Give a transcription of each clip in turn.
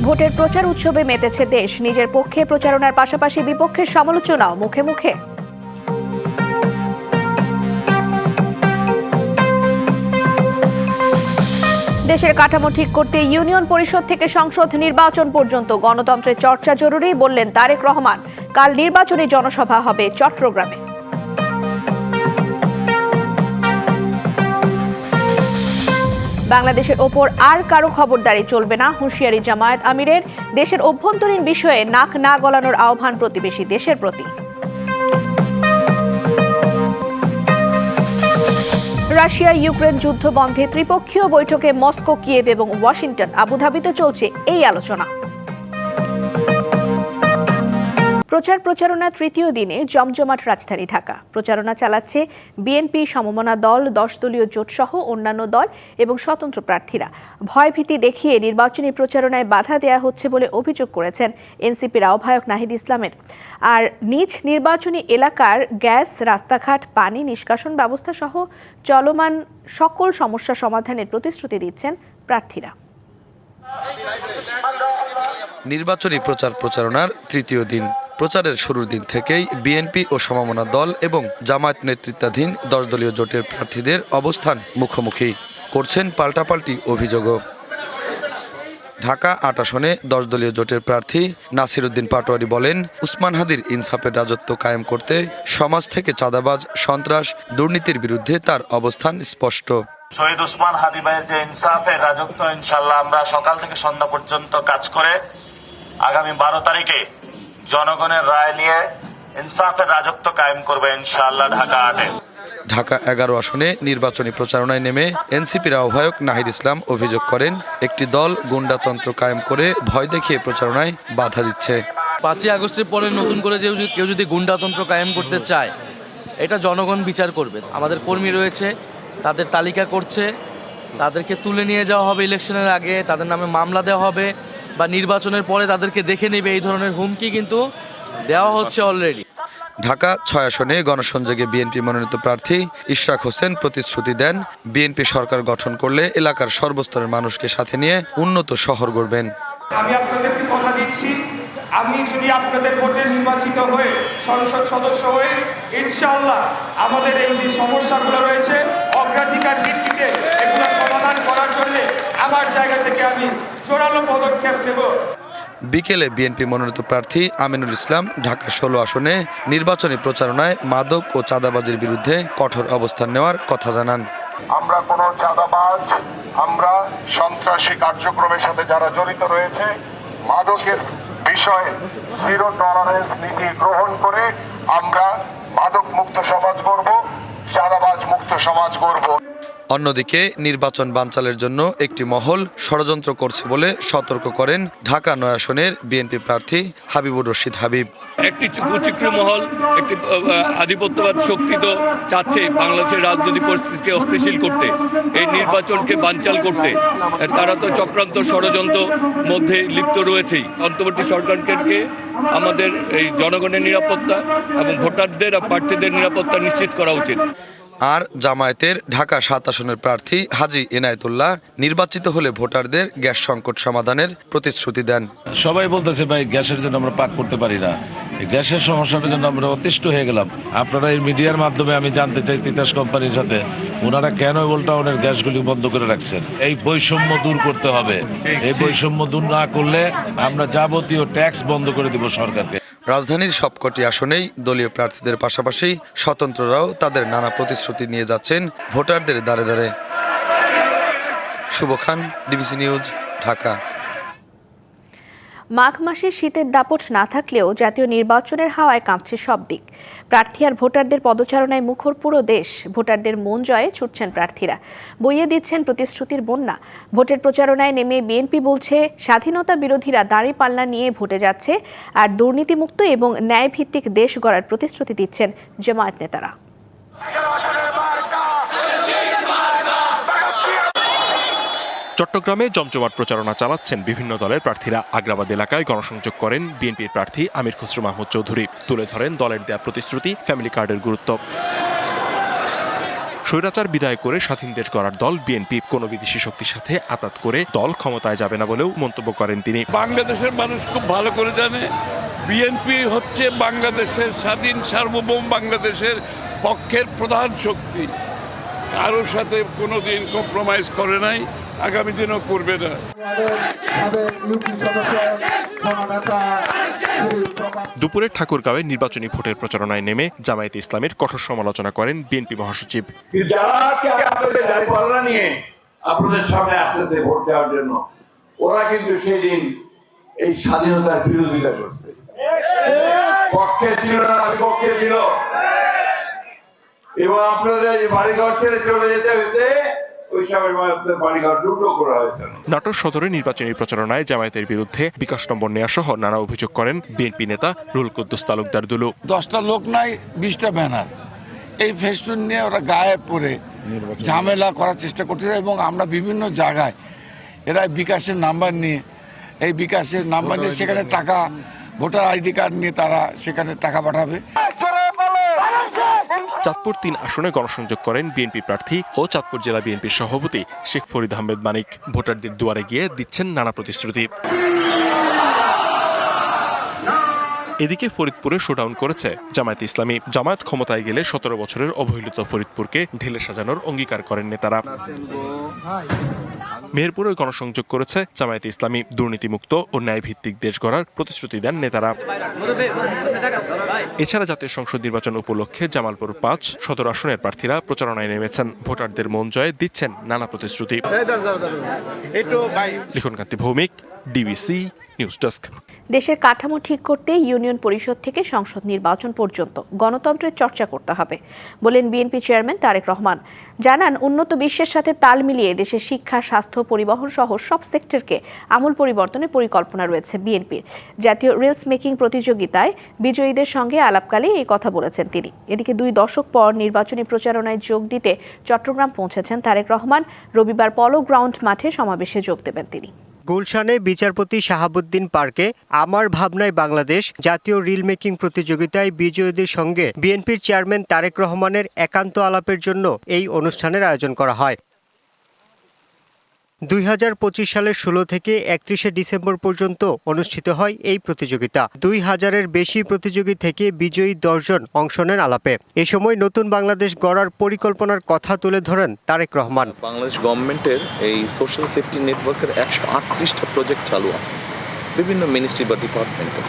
ভোটের প্রচার উৎসবে মেতেছে দেশ। নিজের পক্ষে প্রচারণার পাশাপাশি বিপক্ষের সমালোচনাও মুখে মুখে। দেশের কাঠামো ঠিক করতে ইউনিয়ন পরিষদ থেকে সংসদ নির্বাচন পর্যন্ত গণতন্ত্রের চর্চা জরুরি বললেন তারেক রহমান। কাল নির্বাচনী জনসভা হবে চট্টগ্রামে। বাংলাদেশের ওপর আর কারো খবরদারি চলবে না, হুঁশিয়ারি জামায়াত আমিরের। দেশের অভ্যন্তরীণ বিষয়ে নাক না গলানোর আহ্বান প্রতিবেশী দেশের প্রতি। রাশিয়া ইউক্রেন যুদ্ধ বন্ধে ত্রিপক্ষীয় বৈঠকে মস্কো, কিয়েভ এবং ওয়াশিংটন। আবুধাবিতে চলছে এই আলোচনা। প্রচারণা তৃতীয় দিনে জমজমাট রাজধানী ঢাকা। প্রচারণা চালাচ্ছে বিএনপি, সমমনা দল, 10 দলীয় জোট সহ অন্যান্য দল এবং স্বতন্ত্র প্রার্থীরা। ভয়ভীতি দেখিয়ে নির্বাচনী প্রচারণায় বাধা দেয়া হচ্ছে বলে অভিযোগ করেছেন এনসিপির আহ্বায়ক নাহিদ ইসলামের। আর নিজ নির্বাচনী এলাকার গ্যাস, রাস্তাঘাট, পানি নিষ্কাশন ব্যবস্থা সহ চলমান সকল সমস্যা সমাধানের প্রতিশ্রুতি দিচ্ছেন প্রার্থীরা। নির্বাচনী প্রচারণার তৃতীয় দিন। প্রচারের শুরুর দিন থেকেই বিএনপি ও সমমনা দল এবং জামায়াত নেতৃত্বাধীন 10 দলীয় জোটের প্রার্থীদের অবস্থান মুখোমুখি করছেন পাল্টাপাল্টি অভিযোগও। ঢাকা 8 আসনে 10 দলীয় জোটের প্রার্থী নাসির উদ্দিন পাটোয়ারি বলেন, উসমান হাদির ইনসাফের রাজত্ব কায়েম করতে সমাজ থেকে চাঁদাবাজ, সন্ত্রাস, দুর্নীতির বিরুদ্ধে তার অবস্থান স্পষ্ট। শহীদ উসমান হাদি ভাইয়ের যে ইনসাফের রাজত্ব, ইনশাল্লাহ আমরা সকাল থেকে সন্ধ্যা পর্যন্ত কাজ করে আগামী 12 তারিখে জনগণের রায় নিয়ে ইনসাফের রাজত্ব কায়েম করবে ইনশাআল্লাহ ঢাকা 8-এ। ঢাকা 11 আসনে নির্বাচনী প্রচারণায় নেমে এনসিপির আহ্বায়ক নাহিদ ইসলাম অভিযোগ করেন, একটি দল গুন্ডাতন্ত্র কায়েম করে ভয় দেখিয়ে প্রচারণায় বাধা দিচ্ছে। 5ই আগস্টের পরে নতুন করে কেউ যদি গুন্ডাতন্ত্র কায়েম করতে চায়, এটা জনগণ বিচার করবে। আমাদের কর্মী রয়েছে, তাদের তালিকা করছে, তাদেরকে তুলে নিয়ে যাওয়া হবে ইলেকশনের আগে, তাদের নামে মামলা দেওয়া হবে বা নির্বাচনের পরে তাদেরকে দেখে নেবে, এই ধরনের হুমকি কিন্তু দেওয়া হচ্ছে অলরেডি। ঢাকা 6 আসনে গণসংযোগে বিএনপি মনোনীত প্রার্থী ইশরাক হোসেন প্রতিশ্রুতি দেন, বিএনপি সরকার গঠন করলে এলাকার সর্বস্তরের মানুষকে সাথে নিয়ে উন্নত শহর গড়বেন। আমি আপনাদেরকে কথা দিচ্ছি, আমি যদি আপনাদের ভোটে নির্বাচিত হয়ে সংসদ সদস্য হয়ে ইনশাআল্লাহ আমাদের এই যে সমস্যাগুলো রয়েছে অগ্রাধিকার ভিত্তিতে এগুলো সমাধান করার জন্য আমার জায়গা থেকে আমি জোরালো পদক্ষেপ নেব। বিকেলে বিএনপি মনোনীত প্রার্থী আমিনুল ইসলাম ঢাকা 16 আসনে নির্বাচনী প্রচারণায় মাদক ও চাঁদাবাজির বিরুদ্ধে কঠোর অবস্থান নেওয়ার কথা জানান। আমরা কোনো চাঁদাবাজ, আমরা সন্ত্রাসী কার্যক্রমের সাথে যারা জড়িত রয়েছে, মাদকের বিষয়ে জিরো টলারেন্স নীতি গ্রহণ করে আমরা মাদক মুক্ত সমাজ গড়ব, চাঁদাবাজ মুক্ত সমাজ গড়ব। অন্যদিকে নির্বাচন বানচালের জন্য একটি মহল ষড়যন্ত্র করছে বলে সতর্ক করেন ঢাকা 9 আসনের বিএনপি প্রার্থী হাবিবুর রশিদ হাবিব। একটি কুচক্রী মহল, একটি আধিপত্যবাদ শক্তি তো চাচ্ছে বাংলাদেশের রাজনৈতিক পরিস্থিতিকে অস্থিতিশীল করতে, এই নির্বাচনকে বানচাল করতে। তারা তো চক্রান্ত ষড়যন্ত্র মধ্যে লিপ্ত রয়েছেই। অন্তর্বর্তী সরকারকে আমাদের এই জনগণের নিরাপত্তা এবং ভোটারদের আর প্রার্থীদের নিরাপত্তা নিশ্চিত করা উচিত। আর জামায়াতের ঢাকা 7 আসনের প্রার্থী হাজী এনায়েতুল্লাহ নির্বাচিত হলে ভোটারদের গ্যাস সংকট সমাধানের প্রতিশ্রুতি দেন। সবাই বলতেছে ভাই গ্যাসের জন্য আমরা পাক করতে পারি না, এই গ্যাসের সমস্যাটার জন্য আমরা অতিষ্ঠ হয়ে গেলাম। আপনারা এই মিডিয়ার মাধ্যমে আমি জানতে চাই তিতাস কোম্পানির সাথে ওনারা কেন ওল্টাউনের গ্যাসগুলি বন্ধ করে রাখছেন। এই বৈষম্য দূর করতে হবে, এই বৈষম্য দূর না করলে আমরা যাবতীয় ট্যাক্স বন্ধ করে দিব সরকারকে। রাজধানীর সবকটি আসনেই দলীয় প্রার্থীদের পাশাপাশি স্বতন্ত্ররাও তাদের নানা প্রতিশ্রুতি নিয়ে যাচ্ছেন ভোটারদের দ্বারে দ্বারে। শুভ খান, ডিবিসি নিউজ, ঢাকা। মাঘ মাসে শীতের দাপট না থাকলেও জাতীয় নির্বাচনের হাওয়ায় কাঁপছে সব দিক। প্রার্থী আর ভোটারদের পদচারণায় মুখর পুরো দেশ। ভোটারদের মন জয়ে ছুটছেন প্রার্থীরা, বইয়ে দিচ্ছেন প্রতিশ্রুতির বন্যা। ভোটের প্রচারণায় নেমে বিএনপি বলছে স্বাধীনতা বিরোধীরা দাঁড়িপাল্লা নিয়ে ভোটে যাচ্ছে, আর দুর্নীতিমুক্ত এবং ন্যায়ভিত্তিক দেশ গড়ার প্রতিশ্রুতি দিচ্ছেন জামায়াত নেতারা। চট্টগ্রামে জমজমাট প্রচারণা চালাচ্ছেন বিভিন্ন দলের প্রার্থীরা। আগ্রাবাদ এলাকায় গণসংযোগ করেন বিএনপির প্রার্থী আমির খসরু মাহমুদ চৌধুরী। তুলে ধরেন দলের দেয়া প্রতিশ্রুতি, ফ্যামিলি কার্ডের গুরুত্ব। স্বৈরাচার বিদায় করে স্বাধীন দেশ গড়ার দল বিএনপি কোনো বিদেশি শক্তির সাথে আঁতাত করে দল ক্ষমতায় যাবে না বলেও মন্তব্য করেন তিনি। বাংলাদেশের মানুষ খুব ভালো করে জানে বিএনপি হচ্ছে বাংলাদেশের স্বাধীন সার্বভৌম বাংলাদেশের পক্ষের প্রধান শক্তি। কারোর সাথে কোনোদিন কম্প্রোমাইজ করে নাই, আগামী দিনও করবে না। দুপুরে ঠাকুরগাঁওয়ে নির্বাচনী ভোটের প্রচারণায় নেমে জামায়াতে ইসলামের কঠোর সমালোচনা করেন বিএনপি মহাসচিব। যারা আপনাদের দাঁড়িপাল্লা নিয়ে আপনাদের সামনে আসতেছে ভোট দেওয়ার জন্য, ওরা কিন্তু সেদিন এই স্বাধীনতার বিরোধিতা করছে, পক্ষে ছিল না, বিপক্ষে ছিল। এবং আপনাদের বাড়িঘর ছেড়ে চলে যেতে হয়েছে, ওই সময় বাড়িঘর লুটো করা হয়েছে। নাটোর সদরে নির্বাচনী প্রচারণায় জামায়াতের বিরুদ্ধে বিকাশ নম্বর নেওয়া সহ নানা অভিযোগ করেন বিএনপি নেতা রুহুল কুদ্দুস তালুকদার দুলু। 10টা লোক নাই, 20টা ব্যানার, এই ফেস্টুন নিয়ে ওরা গায়ে পড়ে ঝামেলা করার চেষ্টা করতেছে। এবং আমরা বিভিন্ন জায়গায় এরা বিকাশের নাম্বার নিয়ে, এই বিকাশের নাম্বার নিয়ে সেখানে টাকা, ভোটার আইডি কার্ড নিয়ে তারা সেখানে টাকা পাঠাবে। চাঁদপুর 3 আসনে গণসংযোগ করেন বিএনপি প্রার্থী ও চাঁদপুর জেলা বিএনপির সভাপতি শেখ ফরিদ আহমেদ মানিক। ভোটারদের দুয়ারে গিয়ে দিচ্ছেন নানা প্রতিশ্রুতি। এদিকে ফরিদপুরে শোডাউন করেছে জামায়াতে ইসলামী। জামায়াত ক্ষমতায় গেলে 17 বছরের অবহেলিত ফরিদপুরকে ঢেলে সাজানোর অঙ্গীকার করেন নেতারা। মেহেরপুরে গণসংযোগ করেছে জামায়াতে ইসলামী। দুর্নীতিমুক্ত ও ন্যায়ভিত্তিক দেশ গড়ার প্রতিশ্রুতি দেন নেতারা। এছাড়া জাতীয় সংসদ নির্বাচন উপলক্ষে জামালপুর 5 সদর আসনের প্রার্থীরা প্রচারণায় নেমেছেন। ভোটারদের মন জয়ে দিচ্ছেন নানা প্রতিশ্রুতি। লিখনকান্তি ভৌমিক, ডিবিসি নিউজ ডেস্ক। দেশের কাঠামো ঠিক করতে ইউনিয়ন পরিষদ থেকে সংসদ নির্বাচন পর্যন্ত গণতন্ত্রের চর্চা করতে হবে বলেন বিএনপি চেয়ারম্যান তারেক রহমান। জানান, উন্নত বিশ্বের সাথে তাল মিলিয়ে দেশের শিক্ষা, স্বাস্থ্য, পরিবহন সহ সব সেক্টরকে আমূল পরিবর্তনের পরিকল্পনা রয়েছে বিএনপির। জাতীয় রিলস মেকিং প্রতিযোগিতায় বিজয়ীদের সঙ্গে আলাপকালে এই কথা বলেছেন তিনি। এদিকে 2 দশক পর নির্বাচনী প্রচারণায় যোগ দিতে চট্টগ্রাম পৌঁছেছেন তারেক রহমান। রবিবার পলো গ্রাউন্ড মাঠে সমাবেশে যোগ দেবেন তিনি। গুলশানে বিচারপতি শাহাবুদ্দিন পার্কে আমার ভাবনায় বাংলাদেশ জাতীয় রিল মেকিং প্রতিযোগিতায় বিজয়ীদের সঙ্গে বিএনপির চেয়ারম্যান তারেক রহমানের একান্ত আলাপের জন্য এই অনুষ্ঠানের আয়োজন করা হয়। 2025 সালের 16 থেকে 31 ডিসেম্বর পর্যন্ত অনুষ্ঠিত হয় এই প্রতিযোগিতা। 2000-এর বেশি প্রতিযোগী থেকে বিজয়ী 10 জন অংশ নেন আলাপে। এ সময় নতুন বাংলাদেশ গড়ার পরিকল্পনার কথা তুলে ধরেন তারেক রহমান। বাংলাদেশ গভর্নমেন্টের এই সোশ্যাল সেফটি নেটওয়ার্কের 138টা প্রজেক্ট চালু আছে বিভিন্ন মিনিস্ট্রি বা ডিপার্টমেন্টে।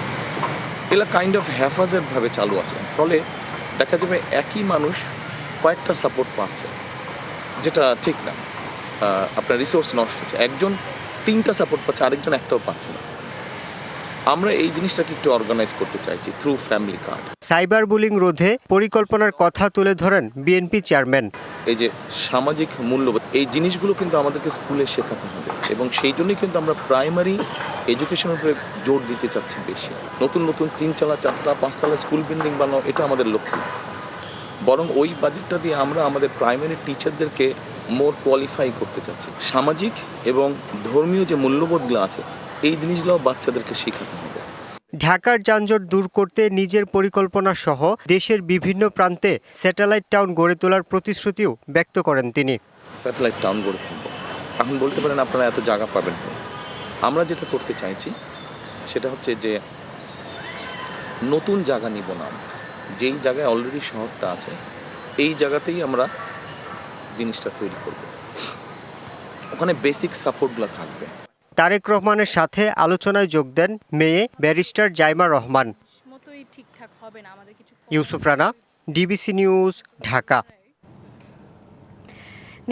এগুলো কাইন্ড অফ হ্যাফাজেডভাবে চালু আছে, ফলে দেখা যাবে একই মানুষ কয়েকটা সাপোর্ট পাচ্ছে, যেটা ঠিক না। আপনার রিসোর্স নষ্ট হচ্ছে, একজন 3টা সাপোর্ট পাচ্ছে, আরেকজন একটাও পাচ্ছে না। আমরা এই জিনিসটাকে একটু অর্গানাইজ করতে চাইছি through family card. Cyber bullying রোধে পরিকল্পনার কথা তুলে ধরেন বিএনপি চেয়ারম্যান। এই যে সামাজিক মূল্যবোধ, এই জিনিসগুলো কিন্তু আমাদেরকে স্কুলে শেখাতে হবে, এবং সেই জন্যই কিন্তু আমরা প্রাইমারি এডুকেশনের উপরে জোর দিতে চাচ্ছি বেশি। নতুন নতুন 3-তলা 4-তলা 5-তলা স্কুল বিল্ডিং বানানো, এটা আমাদের লক্ষ্য, বরং ওই বাজেটটা দিয়ে আমরা আমাদের প্রাইমারি টিচারদেরকে মোর কোয়ালিফাই করতে চাচ্ছি। সামাজিক এবং ধর্মীয় যে মূল্যবোধগুলো আছে, এই জিনিসগুলো বাচ্চাদেরকে শেখাতে হবে। ঢাকার যানজট দূর করতে নিজের পরিকল্পনা সহ দেশের বিভিন্ন প্রান্তে স্যাটেলাইট টাউন গড়ে তোলার প্রতিশ্রুতিও ব্যক্ত করেন তিনি। স্যাটেলাইট টাউন গড়ে তুলব, এখন বলতে পারেন আপনারা এত জায়গা পাবেন। আমরা যেটা করতে চাইছি সেটা হচ্ছে যে নতুন জায়গা নিব না, যেই জায়গায় অলরেডি শহরটা আছে এই জায়গাতেই আমরা জিনিসটা তৈরি করব, ওখানে বেসিক সাপোর্টগুলো থাকবে। তারেক রহমানের সাথে আলোচনায় যোগ দেন মেয়ে barrister Zaima Rahman. Yusuf Rana, DBC news, Dhaka.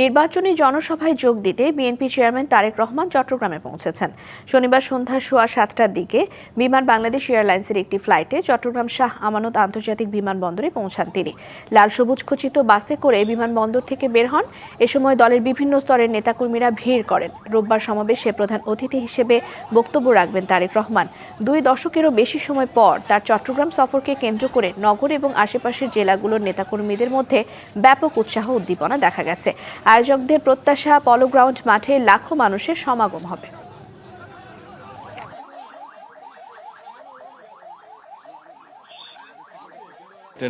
নির্বাচনী জনসভায় যোগ দিতে বিএনপি চেয়ারম্যান তারেক রহমান চট্টগ্রামে পৌঁছেছেন। শনিবার সন্ধ্যা 7:15টার দিকে বিমান বাংলাদেশ এয়ারলাইন্সের একটি ফ্লাইটে চট্টগ্রাম শাহ আমানত আন্তর্জাতিক বিমানবন্দরে পৌঁছান তিনি। লাল সবুজ খচিত বাসে করে বিমানবন্দর থেকে বের হন। এ সময় দলের বিভিন্ন স্তরের নেতাকর্মীরা ভিড় করেন। রোববার সমাবেশে প্রধান অতিথি হিসেবে বক্তব্য রাখবেন তারেক রহমান। 2 দশকেরও বেশি সময় পর তার চট্টগ্রাম সফরকে কেন্দ্র করে নগর এবং আশেপাশের জেলাগুলোর নেতাকর্মীদের মধ্যে ব্যাপক উৎসাহ উদ্দীপনা দেখা গেছে। আয়োজকদের প্রত্যাশা, পলো গ্রাউন্ড মাঠে লাখো মানুষের সমাগম হবে।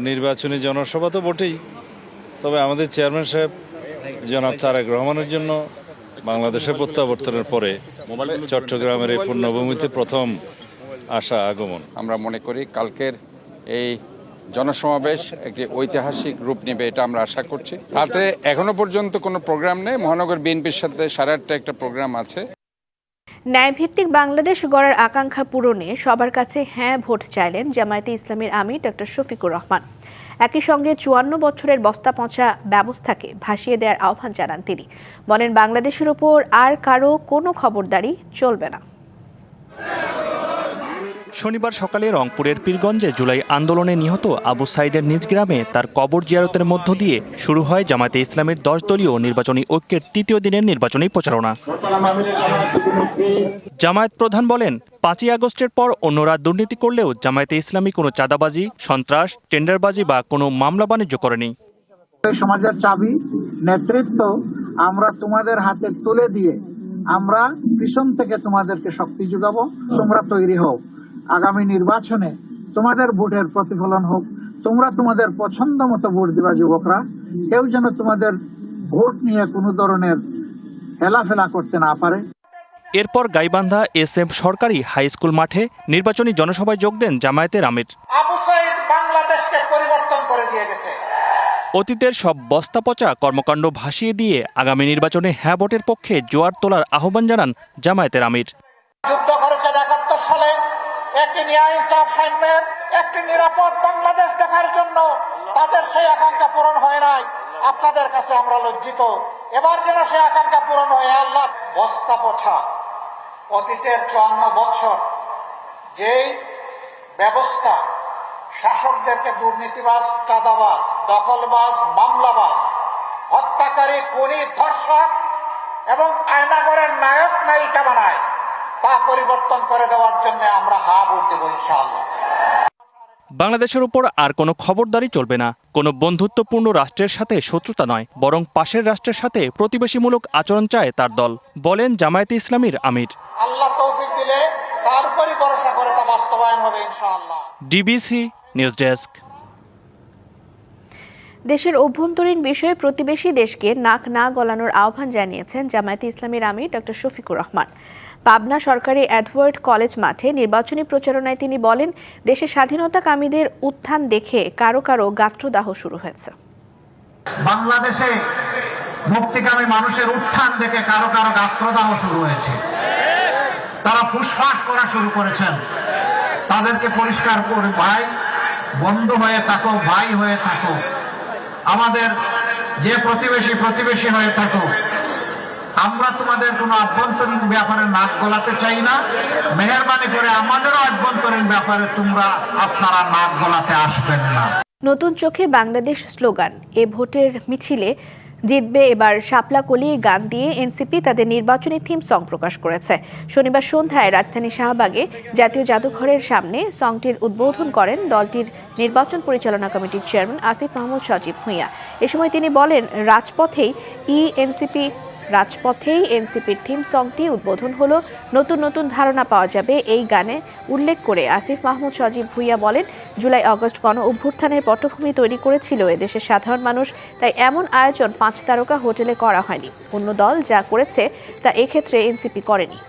নির্বাচনী জনসভা তো বটেই, তবে আমাদের চেয়ারম্যান সাহেব জনাব তারেক রহমানের জন্য বাংলাদেশের প্রত্যাবর্তনের পরে চট্টগ্রামের এই পূর্ণভূমিতে প্রথম আসা আগমন। আমরা মনে করি কালকের এই জনসমাবেশ একটি ঐতিহাসিক রূপ নেবে, এটা আমরা আশা করছি। রাতে এখনো পর্যন্ত কোনো প্রোগ্রাম নেই, মহানগর বিএনপির সাথে 8:30 একটা প্রোগ্রাম আছে। ন্যায়ভিত্তিক বাংলাদেশ গড়ার আকাঙ্ক্ষা পূরণে সবার কাছে হ্যাঁ ভোট চাইলেন জামায়াতে ইসলামীর আমির ডক্টর শফিকুর রহমান। একই সঙ্গে 54 বছরের বস্তা পচা ব্যবস্থাকে ভাসিয়ে দেওয়ার আহ্বান জানান তিনি। বলেন, বাংলাদেশের ওপর আর কারো কোনো খবরদারি চলবে না। শনিবার সকালে রংপুরের পীরগঞ্জে জুলাই আন্দোলনে নিহত আবু সাইদের নিজ গ্রামে তার কবর জিয়ারতের মধ্য দিয়ে শুরু হয় জামায়াতে ইসলামের 10 দলীয় নির্বাচনী ঐক্যের তৃতীয় দিনের নির্বাচনী প্রচারণা। জামায়াত প্রধান বলেন, 5ই আগস্টের পর অন্যরা দুর্নীতি করলেও জামায়াতে ইসলামী কোনো চাঁদাবাজি, সন্ত্রাস, টেন্ডারবাজি বা কোনো মামলা বাণিজ্য করেনি। সমাজের চাবি নেতৃত্ব আমরা তোমাদের হাতে তুলে দিয়ে আমরা পিছন থেকে তোমাদেরকে শক্তি যোগাবো। তোমরা তৈরি হও, আগামী নির্বাচনে তোমাদের ভোটের প্রতিফলন হোক। তোমরা তোমাদের পছন্দ মতো ভোট দিবা যুবকরা, কেউ যেন তোমাদের ভোট নিয়ে কোনো ধরনের হেলাফেলা করতে না পারে। এরপর গাইবান্ধা SM সরকারি হাই স্কুল মাঠে নির্বাচনী জনসভায় যোগ দেন জামায়াতের আমির। আবু সাইদ বাংলাদেশকে পরিবর্তন করে দিয়ে গেছে। অতীতের সব বস্তা পচা কর্মকাণ্ড ভাসিয়ে দিয়ে আগামী নির্বাচনে হ্যাঁ ভোটের পক্ষে জোয়ার তোলার আহ্বান জানান জামায়াতের আমির। যুদ্ধ করেছে ৭১ সালে একটি ন্যায় ইনসাফ সাম্যের একটি নিরাপদ বাংলাদেশ দেখার জন্য, তাদের সেই আকাঙ্ক্ষা পূরণ হয় নাই। আপনাদের কাছে আমরা লজ্জিত। এবার যেন সেই আকাঙ্ক্ষা পূরণ হয়। আল্লাহ, বস্তা পচা অতীতের 54 বছর যেই ব্যবস্থা শাসকদেরকে দুর্নীতিবাজ, চাঁদাবাজ, দখলবাজ, মামলাবাজ, হত্যাকারী, খুনি, ধর্ষক এবং আয়নাগরের নায়ক নায়িকা বানায়, তা পরিবর্তন করে দেওয়ার জন্য আমরা হা ভোট দেব ইনশাআল্লাহ। বাংলাদেশের উপর আর কোনো খবরদারি চলবে না। কোনো বন্ধুত্বপূর্ণ রাষ্ট্রের সাথে শত্রুতা নয়, বরং পাশের রাষ্ট্রের সাথে প্রতিবেশীমূলক আচরণ চায় তার দল, বলেন জামায়াতে ইসলামীর আমির। আল্লাহ তৌফিক দিলে তার উপরই ভরসা করে তা বাস্তবায়ন হবে ইনশাআল্লাহ। DBC news desk. দেশের অভ্যন্তরীণ বিষয়ে প্রতিবেশী দেশকে নাক না গলানোর আহ্বান জানিয়েছেন জামায়াতে ইসলামীর আমির ডক্টর শফিকুর রহমান। পাবনা সরকারি এডওয়ার্ড কলেজ মাঠে নির্বাচনী প্রচারণায় তিনি বলেন, দেশের স্বাধীনতাকামীদের উত্থান দেখে কারো কারো গাত্রদাহ শুরু হয়েছে। বাংলাদেশে মুক্তিকামী মানুষের উত্থান দেখে কারো কারো গাত্রদাহ শুরু হয়েছে। তারা ফুসফাস করা শুরু করেছেন। তাদেরকে পরিষ্কার করে, ভাই বন্ধু হয়ে থাকো, ভাই হয়ে থাকো, আমাদের যে প্রতিবেশী হয়ে থাকো। আমরা তোমাদের কোনো আভ্যন্তরীণ ব্যাপারে নাক গলাতে চাই না। মেহেরবানি করে আমাদেরও আভ্যন্তরীণ ব্যাপারে আপনারা নাক গলাতে আসবেন না। নতুন চোখে বাংলাদেশ স্লোগান এ ভোটের মিছিলে জিতবে এবার শাপলাকলি গান দিয়ে এনসিপি তাদের নির্বাচনী থিম সং প্রকাশ করেছে। শনিবার সন্ধ্যায় রাজধানী শাহবাগে জাতীয় জাদুঘরের সামনে সংটির উদ্বোধন করেন দলটির নির্বাচন পরিচালনা কমিটির চেয়ারম্যান আসিফ মাহমুদ সজীব ভূঁইয়া। এ সময় তিনি বলেন, রাজপথেই এনসিপির থিম সংটি উদ্বোধন হলো। নতুন নতুন ধারণা পাওয়া যাবে এই গানে উল্লেখ করে আসিফ মাহমুদ সজীব ভূঁইয়া বলেন, জুলাই আগস্ট গণ অভ্যুত্থানের পটভূমি তৈরি করেছিল এদেশের সাধারণ মানুষ, তাই এমন আয়োজন 5 তারকা হোটেলে করা হয়নি। অন্য দল যা করেছে তা এক্ষেত্রে এনসিপি করেনি।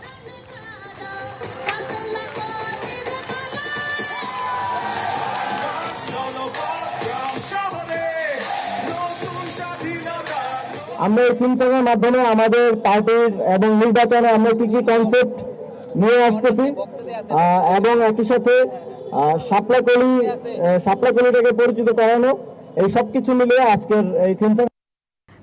আমরা এই থিমসংয়ের মাধ্যমে আমাদের পার্টির এবং নির্বাচনে আমরা কি কি কনসেপ্ট নিয়ে আসতেছি এবং একই সাথে শাপলাকলিটাকে পরিচিত করানো, এই সব কিছু মিলিয়ে আজকের এই থিমসং।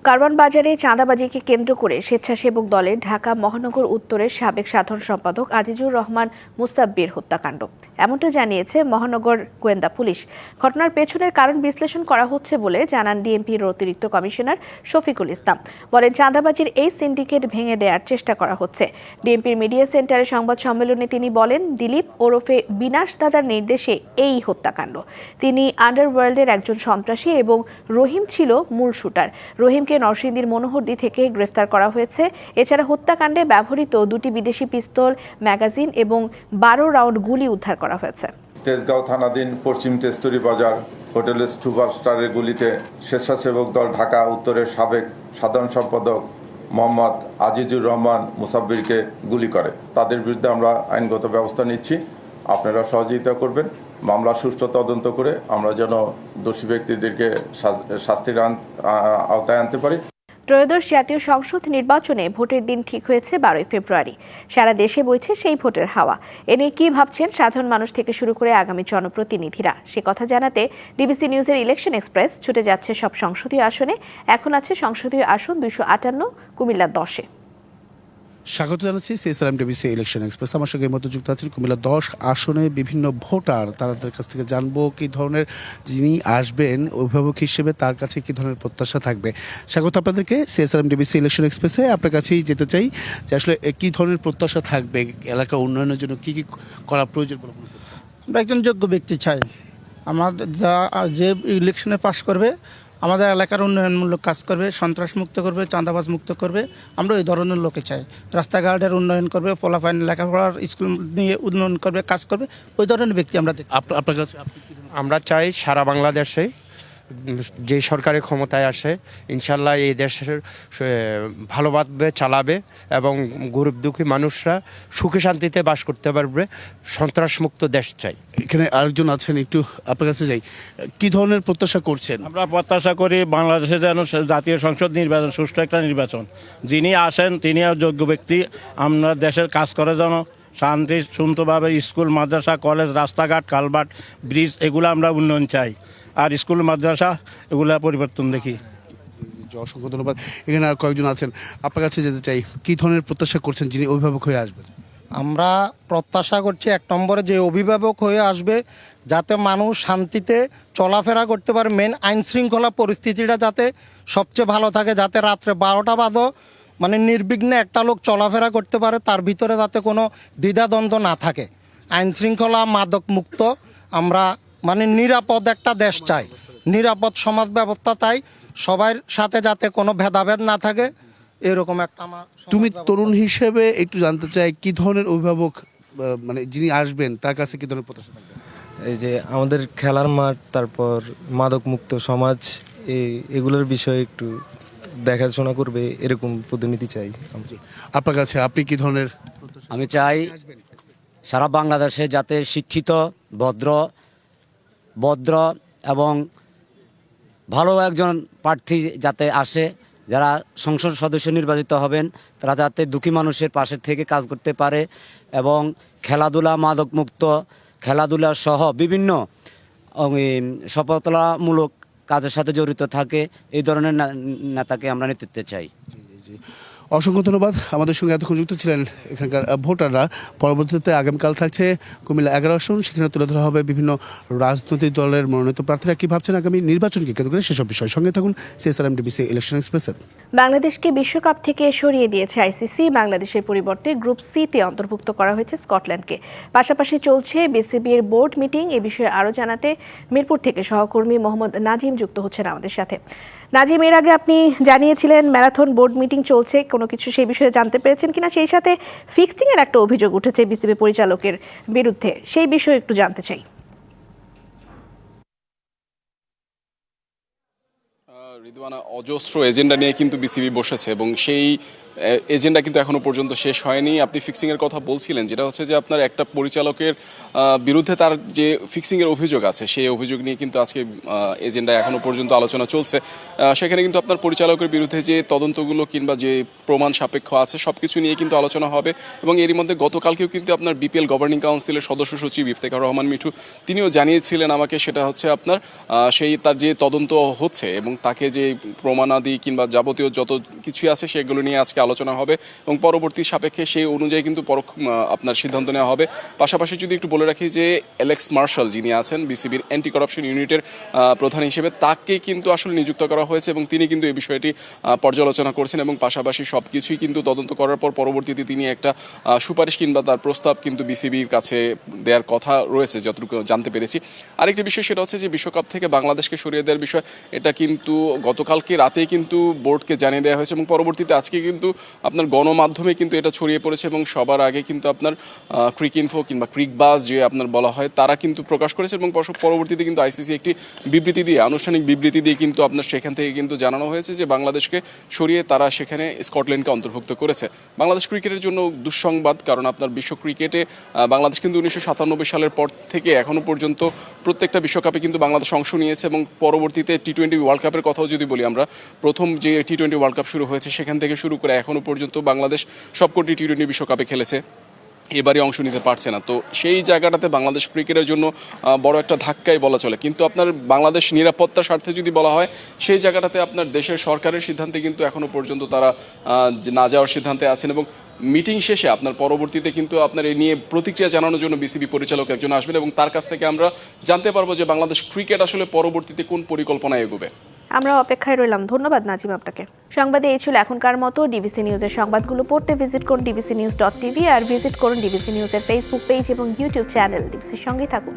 কারওয়ান বাজারে চাঁদাবাজিকে কেন্দ্র করে স্বেচ্ছাসেবক দলের ঢাকা মহানগর উত্তরের সাবেক সাধারণ সম্পাদক আজিজুর রহমান মুসাব্বির হত্যাকাণ্ড, এমনটা জানিয়েছে মহানগর গোয়েন্দা পুলিশ। ঘটনার পেছনের কারণ বিশ্লেষণ করা হচ্ছে বলে জানান ডিএমপির অতিরিক্ত কমিশনার শফিকুল ইসলাম। বলেন, চাঁদাবাজির এই সিন্ডিকেট ভেঙে দেওয়ার চেষ্টা করা হচ্ছে। ডিএমপির মিডিয়া সেন্টারে সংবাদ সম্মেলনে তিনি বলেন, দিলীপ ওরফে বিনাশ দাদার নির্দেশে এই হত্যাকাণ্ড। তিনি আন্ডারওয়ার্ল্ডের একজন সন্ত্রাসী এবং রহিম ছিল মূল শুটার। রহিমকে নরসিংদীর মনোহরদী থেকে গ্রেফতার করা হয়েছে। এছাড়া হত্যাকাণ্ডে ব্যবহৃত 2টি বিদেশি পিস্তল, ম্যাগাজিন এবং 12 রাউন্ড গুলি উদ্ধার করা হয়েছে। তেজগাঁও থানাধীন পশ্চিম তেজতুরি বাজার হোটেলের সুপারস্টারের গুলিতে স্বেচ্ছাসেবক দল ঢাকা উত্তরের সাবেক সাধারণ সম্পাদক মোহাম্মদ আজিজুর রহমান মুসাব্বিরকে গুলি করে। তাদের বিরুদ্ধে আমরা আইনগত ব্যবস্থা নিচ্ছি, আপনারা সহযোগিতা করবেন। মামলা সুষ্ঠু তদন্ত করে আমরা যেন দোষী ব্যক্তিদেরকে শাস্তির আওতায় আনতে পারি। ত্রয়োদশ জাতীয় সংসদ নির্বাচনে ভোটের দিন ঠিক হয়েছে 12 ফেব্রুয়ারি। সারা দেশে বইছে সেই ভোটের হাওয়া। এ নিয়ে কি ভাবছেন সাধারণ মানুষ থেকে শুরু করে আগামী জনপ্রতিনিধিরা, সে কথা জানাতে ডিবিসি নিউজের ইলেকশন এক্সপ্রেস ছুটে যাচ্ছে সব সংসদীয় আসনে। এখন আছে সংসদীয় আসন 258, কুমিল্লা 10-এ। স্বাগত জানাচ্ছি সিএসআরএম ডিবিসি ইলেকশন এক্সপ্রেস। আমার সঙ্গে এই মতো যুক্ত আছেন কুমিল্লা 10 আসনে বিভিন্ন ভোটার। তাদের কাছ থেকে জানবো কি ধরনের, যিনি আসবেন অভিভাবক হিসেবে তার কাছে কি ধরনের প্রত্যাশা থাকবে। স্বাগত আপনাদেরকে সিএসআরএম ডিবিসি ইলেকশন এক্সপ্রেসে। আপনার কাছেই যেতে চাই যে আসলে কি ধরনের প্রত্যাশা থাকবে, এলাকা উন্নয়নের জন্য কি কি করা প্রয়োজন বলে মনে করছেন? আমরা একজন যোগ্য ব্যক্তি চাই, আমাদের যে ইলেকশনে পাস করবে আমাদের এলাকার উন্নয়নমূলক কাজ করবে, সন্ত্রাস মুক্ত করবে, চাঁদাবাজ মুক্ত করবে। আমরা এই ধরনের লোকে চাই। রাস্তাঘাটের উন্নয়ন করবে, পোলাপাইন লেখাপড়ার স্কুল নিয়ে উন্নয়ন করবে, কাজ করবে, ওই ধরনের ব্যক্তি আমরা দেখি। আপনার কাছে আমরা চাই সারা বাংলাদেশে যে সরকারি ক্ষমতায় আসে ইনশাল্লাহ এই দেশের ভালোভাবে চালাবে এবং গরিব দুঃখী মানুষরা সুখে শান্তিতে বাস করতে পারবে। সন্ত্রাসমুক্ত দেশ চাই। এখানে আরেকজন আছেন, একটু আপনার কাছে যাই। কি ধরনের প্রত্যাশা করছেন? আমরা প্রত্যাশা করি বাংলাদেশে যেন জাতীয় সংসদ নির্বাচন, সুষ্ঠু একটা নির্বাচন, যিনি আসেন তিনিও যোগ্য ব্যক্তি। আমরা দেশের কাজ করে যেন শান্তি সুন্দরভাবে স্কুল, মাদ্রাসা, কলেজ, রাস্তাঘাট, কালভার্ট, ব্রিজ এগুলো আমরা উন্নয়ন চাই। আর স্কুল, মাদ্রাসা এগুলা পরিবর্তন দেখি। অসংখ্য ধন্যবাদ। এখানে আর কয়েকজন আছেন, আপনার কাছে যেতে চাই। কি ধরনের প্রত্যাশা করছেন যিনি অভিভাবক হয়ে আসবেন? আমরা প্রত্যাশা করছি 1 নম্বরে যে অভিভাবক হয়ে আসবে যাতে মানুষ শান্তিতে চলাফেরা করতে পারে। মেন আইন শৃঙ্খলা পরিস্থিতিটা যাতে সবচেয়ে ভালো থাকে, যাতে রাত্রে 12টা বাজে মানে নির্বিঘ্নে একটা লোক চলাফেরা করতে পারে, তার ভিতরে যাতে কোনো দ্বিধাদ্বন্দ্ব না থাকে। আইন শৃঙ্খলা, মাদক মুক্ত, আমরা মানে নিরাপদ একটা দেশ চাই, নিরাপদ সমাজ ব্যবস্থা চাই, সবার সাথে যাতে কোনো ভেদাভেদ না থাকে, এরকম একটা আমার। তুমি তরুণ হিসেবে একটু জানতে চাই কি ধরনের অভিভাবক মানে যিনি আসবেন তার কাছে কি ধরনের প্রত্যাশা থাকবে? এই যে আমাদের খেলার মাঠ, তারপর মাদক মুক্ত সমাজ, এগুলোর বিষয়ে একটু দেখাশোনা করবে এরকম প্রতিনিধি চাই। আপনার কাছে আপনি কি ধরনের? আমি চাই সারা বাংলাদেশে যাতে শিক্ষিত, ভদ্র এবং ভালো একজন প্রার্থী যাতে আসে, যারা সংসদ সদস্য নির্বাচিত হবেন তারা যাতে দুঃখী মানুষের পাশে থেকে কাজ করতে পারে এবং খেলাধুলা, মাদক মুক্ত খেলাধুলা সহ বিভিন্ন সফলতামূলক কাজের সাথে জড়িত থাকে, এই ধরনের নেতাকে আমরা নেতৃত্বে চাই। অসংখ্য ধন্যবাদ। আমাদের সঙ্গে এতক্ষণ যুক্ত ছিলেন এখানকার ভোটাররা। পরবর্তীতে আগামীকাল থাকছে কুমিল্লা 11 আসন, সেখানে তুলে ধরা হবে বিভিন্ন রাজনৈতিক দলের মনোনীত প্রার্থীরা কি ভাবছেন আগামী নির্বাচনকে কেন্দ্র করে, সেসব বিষয়। সঙ্গে থাকুন সিএসআরএম ডিবিসি ইলেকশন এক্সপ্রেসের। বাংলাদেশকে বিশ্বকাপ থেকে সরিয়ে দিয়েছে আইসিসি। বাংলাদেশের পরিবর্তে গ্রুপ সি-তে অন্তর্ভুক্ত করা হয়েছে স্কটল্যান্ডকে। পাশাপাশি চলছে বিসিবির বোর্ড মিটিং। এ বিষয়ে আরও জানাতে মিরপুর থেকে সহকর্মী মোহাম্মদ নাজিম যুক্ত হচ্ছেন আমাদের সাথে। নাজিম, এর আগে আপনি জানিয়েছিলেন ম্যারাথন বোর্ড মিটিং চলছে, কোনো কিছু সেই বিষয়ে জানতে পেরেছেন কিনা? সেই সাথে ফিক্সিংয়ের একটা অভিযোগ উঠেছে বিসিবি পরিচালকের বিরুদ্ধে, সেই বিষয়ে একটু জানতে চাই। রিদওয়ানা, অজস্র এজেন্ডা নিয়ে কিন্তু বিসিবি বসেছে এবং সেই এজেন্ডা কিন্তু এখনো পর্যন্ত শেষ হয়নি। আপনি ফিক্সিংয়ের কথা বলছিলেন, যেটা হচ্ছে যে আপনার একটা পরিচালকের বিরুদ্ধে তার যে ফিক্সিংয়ের অভিযোগ আছে সেই অভিযোগ নিয়ে কিন্তু আজকে এজেন্ডা এখনো পর্যন্ত আলোচনা চলছে। সেখানে কিন্তু আপনার পরিচালকের বিরুদ্ধে যে তদন্তগুলো কিংবা যে প্রমাণ সাপেক্ষ আছে সব কিছু নিয়ে কিন্তু আলোচনা হবে। এবং এরই মধ্যে গতকালকেও কিন্তু আপনার বিপিএল গভর্নিং কাউন্সিলের সদস্য সচিব ইফতেখার রহমান মিঠু তিনিও জানিয়েছিলেন আমাকে, সেটা হচ্ছে আপনার সেই তার যে তদন্ত হচ্ছে এবং তাকে যে প্রমাণাদি কিংবা যাবতীয় যত কিছু আছে সেগুলো নিয়ে আজকে আলোচনা হবে এবং পরবর্তী সাপেক্ষে সেই অনুযায়ী কিন্তু আপনার সিদ্ধান্ত নেওয়া হবে। পাশাপাশি যদি একটু বলে রাখি যে অ্যালেক্স মার্শাল যিনি আছেন বিসিবির অ্যান্টি করাপশন ইউনিটের প্রধান হিসেবে, তাকে কিন্তু আসলে নিযুক্ত করা হয়েছে এবং তিনি কিন্তু এই বিষয়টি পর্যালোচনা করছেন এবং পাশাপাশি সব কিছুই কিন্তু তদন্ত করার পর পরবর্তীতে তিনি একটা সুপারিশ কিংবা তার প্রস্তাব কিন্তু বিসিবির কাছে দেওয়ার কথা রয়েছে যতটুকু জানতে পেরেছি। আরেকটি বিষয় সেটা হচ্ছে যে বিশ্বকাপ থেকে বাংলাদেশকে সরিয়ে দেওয়ার বিষয়, এটা কিন্তু গতকালকে রাতেই কিন্তু বোর্ডকে জানিয়ে দেওয়া হয়েছে এবং পরবর্তীতে আজকে কিন্তু আপনার গণমাধ্যমে কিন্তু এটা ছড়িয়ে পড়েছে এবং সবার আগে কিন্তু আপনার ক্রিক ইনফো কিংবা ক্রিক বাস যে আপনার বলা হয় তারা কিন্তু প্রকাশ করেছে এবং পরবর্তীতে কিন্তু আইসিসি একটি বিবৃতি দিয়ে আনুষ্ঠানিক বিবৃতি দিয়ে কিন্তু আপনার সেখান থেকে কিন্তু জানানো হয়েছে যে বাংলাদেশকে সরিয়ে তারা সেখানে স্কটল্যান্ডকে অন্তর্ভুক্ত করেছে। বাংলাদেশ ক্রিকেটের জন্য দুঃসংবাদ, কারণ আপনার বিশ্ব ক্রিকেটে বাংলাদেশ কিন্তু 1997 সালের পর থেকে এখনো পর্যন্ত প্রত্যেকটা বিশ্বকাপে কিন্তু বাংলাদেশ অংশ নিয়েছে এবং পরবর্তীতে টি-20 ওয়ার্ল্ড কাপের কথাও যদি বলি আমরা, প্রথম যে টি-20 ওয়ার্ল্ড কাপ শুরু হয়েছে সেখান থেকে শুরু করে এখনো পর্যন্ত বাংলাদেশ সবকটি টি-20 বিশ্বকাপে খেলেছে, এবারে অংশ নিতে পারছে না। তো সেই জায়গাটাতে বাংলাদেশ ক্রিকেটের জন্য বড় একটা ধাক্কাই বলা চলে। কিন্তু আপনার বাংলাদেশ নিরাপত্তার স্বার্থে যদি বলা হয়, সেই জায়গাটাতে আপনার দেশের সরকারের সিদ্ধান্তে কিন্তু এখনো পর্যন্ত তারা না যাওয়ার সিদ্ধান্তে আছেন এবং মিটিং শেষে আপনার পরবর্তীতে কিন্তু আপনার এ নিয়ে প্রতিক্রিয়া জানানোর জন্য বিসিবি পরিচালক একজন আসবেন এবং তার কাছ থেকে আমরা জানতে পারবো যে বাংলাদেশ ক্রিকেট আসলে পরবর্তীতে কোন পরিকল্পনায় এগোবে। আমরা অপেক্ষায় রইলাম। ধন্যবাদ নাজিম আপনাকে। সংবাদে এই ছিল এখনকার মতো। ডিবিসি নিউজের সংবাদগুলো পড়তে ভিজিট করুন dbcnews.tv আর ভিজিট করুন ডিবিসি নিউজের ফেসবুক পেজ এবং ইউটিউব চ্যানেল। ডিবিসির সঙ্গেই থাকুন।